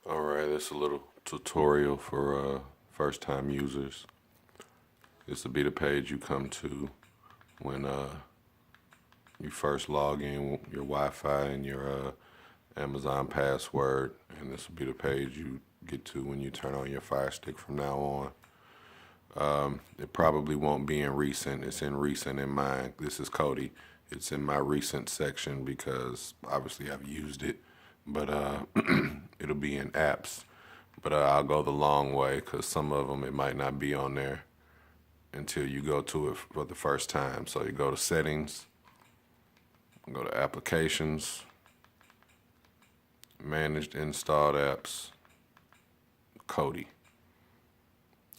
Alright, this is a little tutorial for first time users. This will be the page you come to when you first log in your Wi-Fi and your Amazon password, and this will be the page you get to when you turn on your Fire Stick from now on. It probably won't be in recent. It's in recent in mine. This is Kodi. It's in my recent section because obviously I've used it, but it'll be in apps. But I'll go the long way because some of them it might not be on there until you go to it for the first time. So you go to settings, go to applications, managed installed apps, Kodi,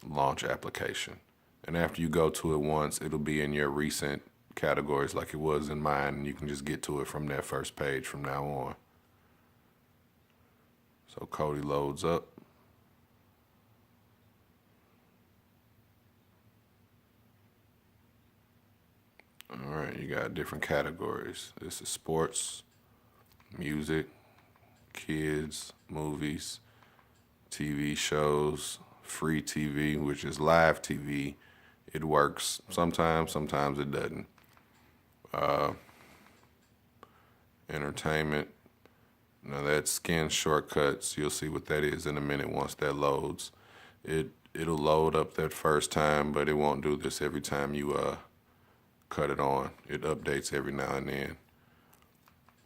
launch application. And after you go to it once, it'll be in your recent categories like it was in mine, and you can just get to it from that first page from now on. So Kodi loads up. All right, you got different categories. This is sports, music, kids, movies, TV shows, free TV, which is live TV. It works sometimes, sometimes it doesn't. Entertainment. Now that's skin shortcuts. You'll see what that is in a minute once that loads. It'll load up that first time, but it won't do this every time you cut it on. It updates every now and then.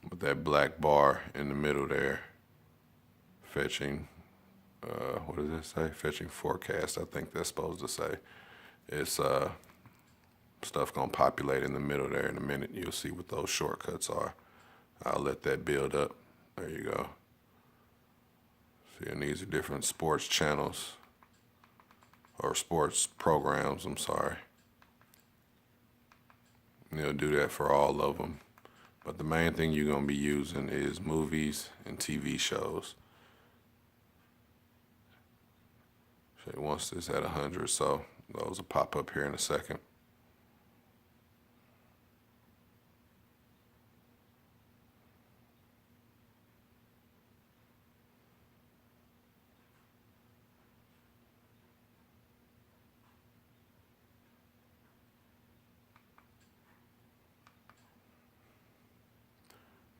With that black bar in the middle there, fetching, what does that say? Fetching forecast, I think that's supposed to say. It's stuff gonna populate in the middle there in a minute. You'll see what those shortcuts are. I'll let that build up. There you go. See, and these are different sports channels, or sports programs, I'm sorry. And it'll do that for all of them. But the main thing you're going to be using is movies and TV shows. So it wants this at 100, so those will pop up here in a second.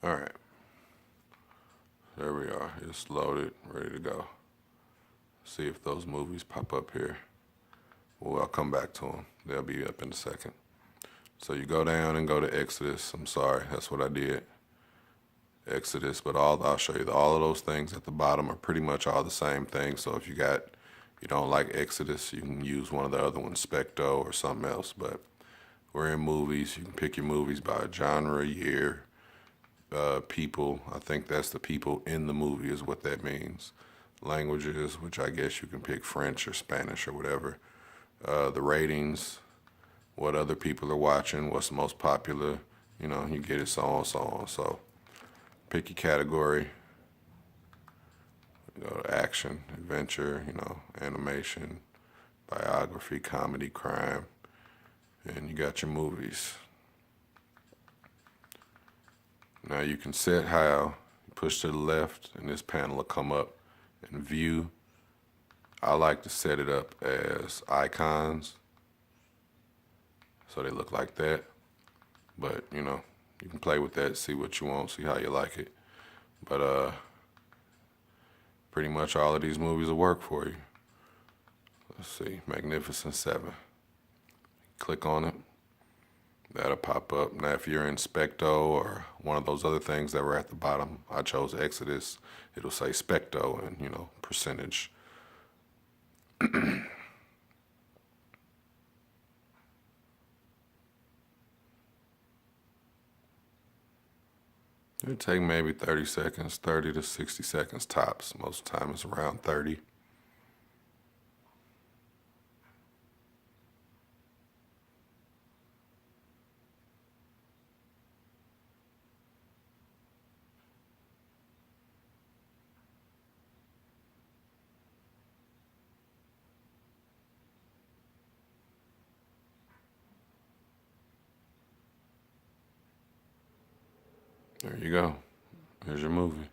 All right, there we are. It's loaded, ready to go. See if those movies pop up here. Well, I'll come back to them. They'll be up in a second. So you go down and go to Exodus. I'm sorry, that's what I did. Exodus, but I'll show you all of those things at the bottom are pretty much all the same thing. So if you don't like Exodus, you can use one of the other ones, Specto or something else. But we're in movies. You can pick your movies by genre, year, people. I think that's the people in the movie is what that means. Languages, which I guess you can pick French or Spanish or whatever. The ratings, what other people are watching, what's the most popular. You get it, so on, so on. So pick your category. Go to action, adventure, animation, biography, comedy, crime, and you got your movies. Now you can set how, push to the left, and this panel will come up, and view. I like to set it up as icons, so they look like that. But you can play with that, see what you want, see how you like it. But pretty much all of these movies will work for you. Let's see, Magnificent Seven. Click on it. That'll pop up. Now, if you're in Specto or one of those other things that were at the bottom, I chose Exodus. It'll say Specto and, percentage. It'll take maybe 30 seconds, 30 to 60 seconds tops. Most of the time it's around 30. There you go. Here's your movie.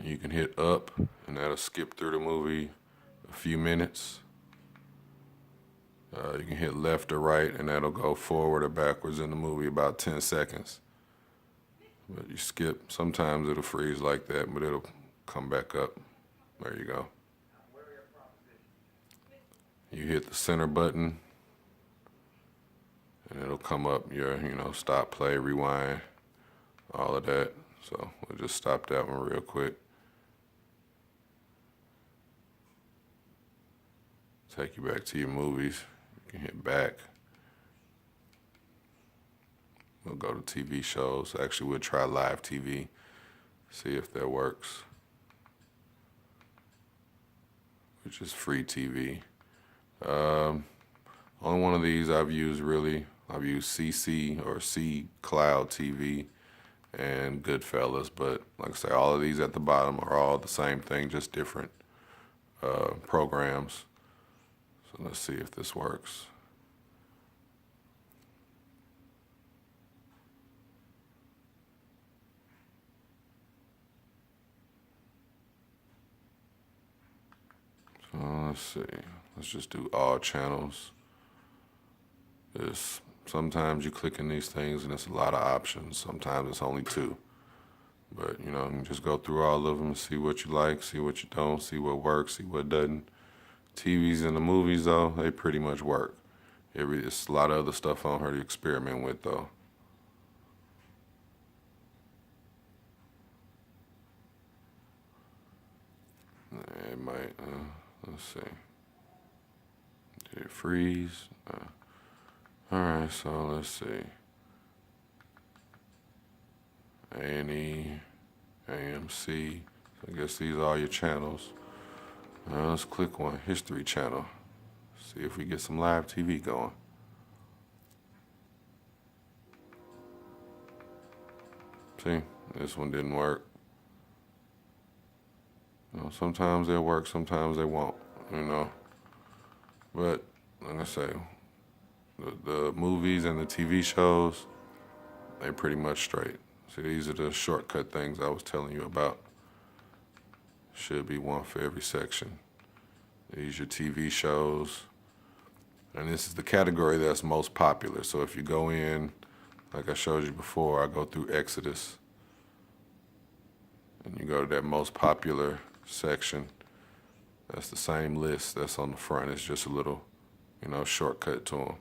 You can hit up, and that'll skip through the movie a few minutes. You can hit left or right, and that'll go forward or backwards in the movie about 10 seconds. But you skip, sometimes it'll freeze like that, but it'll come back up. There you go. You hit the center button, and it'll come up your, stop, play, rewind, all of that. So we'll just stop that one real quick. Take you back to your movies. You can hit back. We'll go to TV shows. Actually, we'll try live TV, see if that works, which is free TV. Only one of these I've used really. I've used CC or C Cloud TV and Goodfellas, but like I say, all of these at the bottom are all the same thing, just different programs. So let's see if this works. So let's see. Let's just do all channels. Sometimes you click in these things and it's a lot of options. Sometimes it's only two. But, you can just go through all of them and see what you like, see what you don't, see what works, see what doesn't. TVs and the movies, though, they pretty much work. It's a lot of other stuff on here to experiment with, though. It might, let's see. Did it freeze? All right, so let's see. A&E, AMC. So I guess these are all your channels. Let's click one, History Channel. See if we get some live TV going. See, this one didn't work. Sometimes they'll work, sometimes they won't, But, like I say, the movies and the TV shows, they're pretty much straight. See, these are the shortcut things I was telling you about. Should be one for every section. These are your TV shows. And this is the category that's most popular. So if you go in, like I showed you before, I go through Exodus. And you go to that most popular section. That's the same list that's on the front. It's just a little, shortcut to them.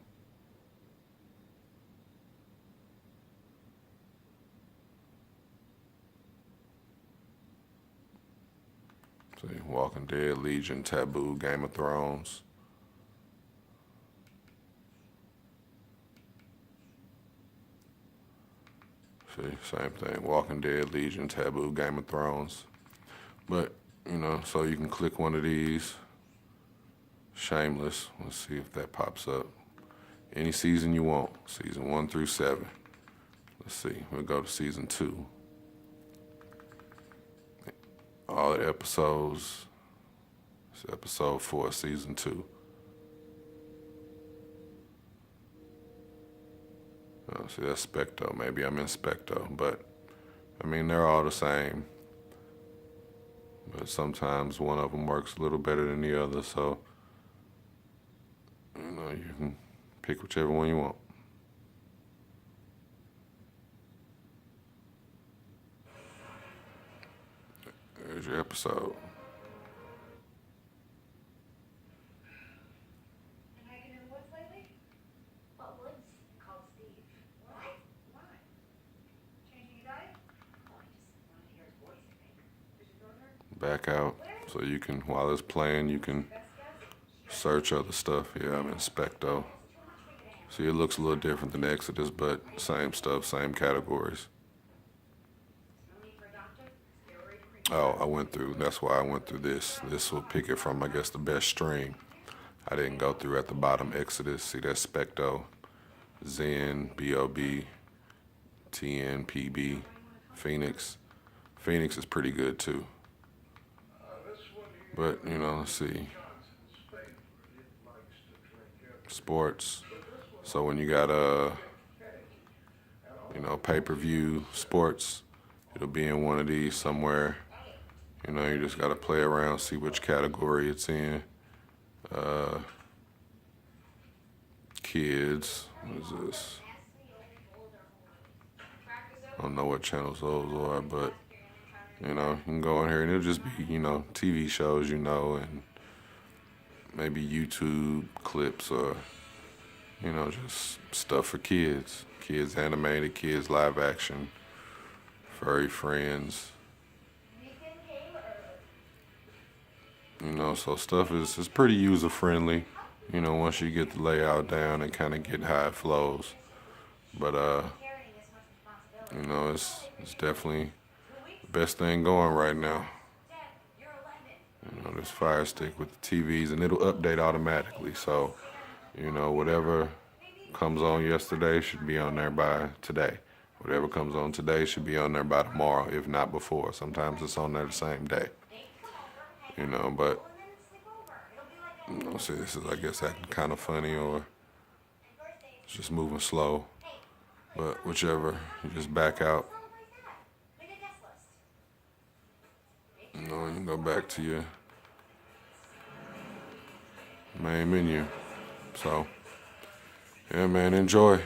See, Walking Dead, Legion, Taboo, Game of Thrones. See, same thing. Walking Dead, Legion, Taboo, Game of Thrones. But, so you can click one of these. Shameless. Let's see if that pops up. Any season you want. Season 1 through 7. Let's see. We'll go to season 2. All the episodes. It's episode 4, season 2. See, that's Specto. Maybe I'm in Specto, but they're all the same. But sometimes one of them works a little better than the other, so you can pick whichever one you want. There's your episode. Back out, so you can, while it's playing, you can search other stuff. Yeah, I'm in Specto. See, it looks a little different than Exodus, but same stuff, same categories. Oh, I went through, that's why I went through this. This will pick it from, I guess, the best stream. I didn't go through at the bottom Exodus. See, that's Specto, Zen, B.O.B., TN, PB, Phoenix. Phoenix is pretty good, too. But, let's see. Sports. So when you got pay-per-view sports, it'll be in one of these somewhere. You know, you just gotta play around, see which category it's in. Kids, what is this? I don't know what channels those are, but you know, you can go in here and it'll just be, you know, TV shows, you know, and maybe YouTube clips or, you know, just stuff for kids. Kids animated, kids live action, furry friends. You know, so stuff is pretty user friendly, you know, once you get the layout down and kind of get how it flows. But you know, it's definitely the best thing going right now. You know, this Fire Stick with the TVs, and it'll update automatically. So, you know, whatever comes on yesterday should be on there by today. Whatever comes on today should be on there by tomorrow, if not before. Sometimes it's on there the same day. You know, but you know, see, this is, I guess, acting kind of funny, or it's just moving slow. But whichever, you just back out. You know, and you go back to your main menu. So, yeah, man, enjoy.